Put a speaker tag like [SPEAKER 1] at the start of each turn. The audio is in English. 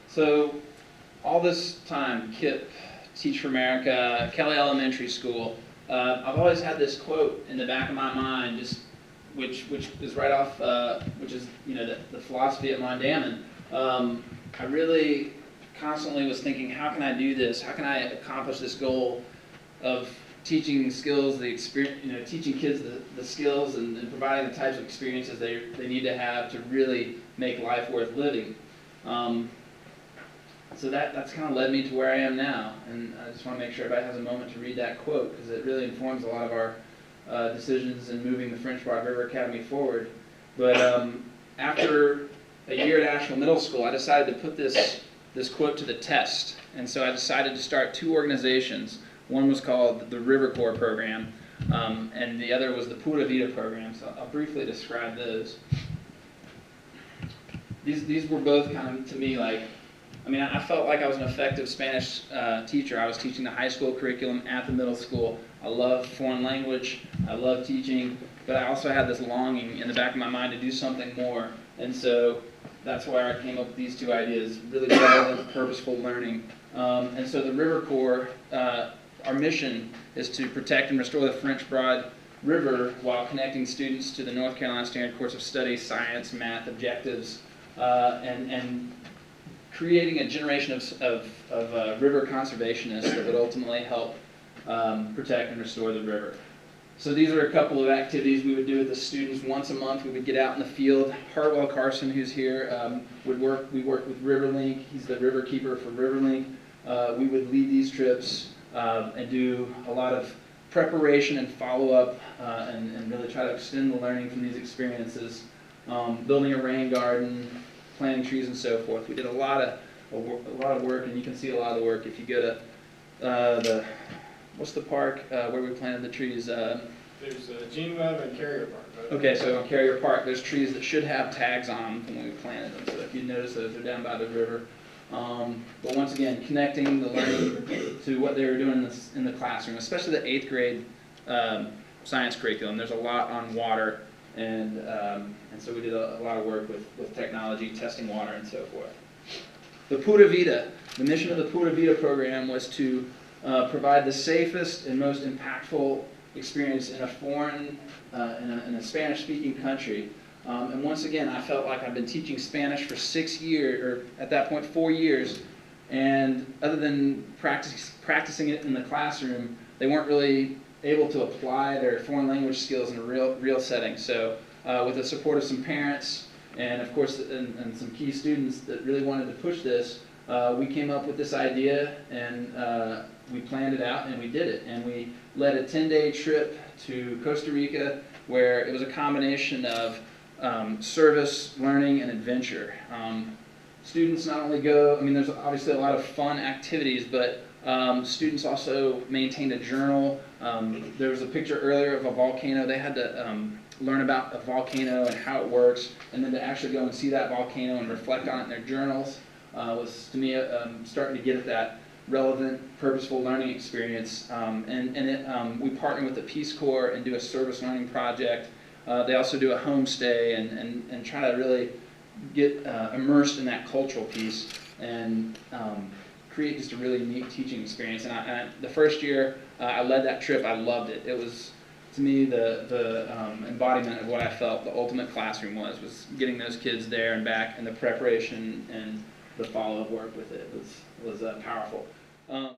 [SPEAKER 1] So all this time, KIPP, Teach for America, Kelly Elementary School, I've always had this quote in the back of my mind, just which is right off, which is the philosophy at Mondamin. I really constantly was thinking, how can I do this? How can I accomplish this goal of teaching skills, teaching kids the skills and providing the types of experiences they need to have to really make life worth living. So that's kind of led me to where I am now, and I just want to make sure everybody has a moment to read that quote, because it really informs a lot of our decisions in moving the French Broad River Academy forward. But after a year at Asheville Middle School, I decided to put this quote to the test, and so I decided to start two organizations. One was called the River Corps program, and the other was the Pura Vida program. So I'll briefly describe those. These were both kind of, to me, like, I felt like I was an effective Spanish teacher. I was teaching the high school curriculum at the middle school. I love foreign language. I love teaching, but I also had this longing in the back of my mind to do something more. And so that's why I came up with these two ideas: really relevant, purposeful learning. And so the River Corps, our mission is to protect and restore the French Broad River while connecting students to the North Carolina Standard Course of Study, science, math, objectives, and creating a generation of river conservationists that would ultimately help protect and restore the river. So these are a couple of activities we would do with the students. Once a month we would get out in the field. Hartwell Carson, who's here, we work with RiverLink. He's the river keeper for RiverLink. We would lead these trips and do a lot of preparation and follow-up and really try to extend the learning from these experiences. Building a rain garden, planting trees, and so forth. We did a lot of work, and you can see a lot of the work if you go to what's the park where we planted the trees?
[SPEAKER 2] There's Gene Webb and Carrier Park. Right?
[SPEAKER 1] Okay, so on Carrier Park, there's trees that should have tags on them from when we planted them. So if you notice those, they're down by the river. But once again, connecting the learning to what they were doing in the classroom, especially the 8th grade science curriculum. There's a lot on water, and so we did a lot of work with technology, testing water, and so forth. The Pura Vida, the mission of the Pura Vida program was to provide the safest and most impactful experience in a foreign, in a Spanish-speaking country. And once again, I felt like I've been teaching Spanish for 6 years, or at that point 4 years, and other than practicing it in the classroom, they weren't really able to apply their foreign language skills in a real setting. So with the support of some parents and of course and some key students that really wanted to push this, we came up with this idea, and we planned it out, and we did it. And we led a 10-day trip to Costa Rica, where it was a combination of service, learning, and adventure. Students not only go, there's obviously a lot of fun activities, but students also maintained a journal. There was a picture earlier of a volcano. They had to learn about a volcano and how it works, and then to actually go and see that volcano and reflect on it in their journals was, to me, starting to get at that relevant, purposeful learning experience. We partner with the Peace Corps and do a service learning project. They also do a homestay and try to really get immersed in that cultural piece and create just a really neat teaching experience. And the first year I led that trip, I loved it. It was, to me, the embodiment of what I felt the ultimate classroom was getting those kids there and back, and the preparation and the follow-up work with it was powerful.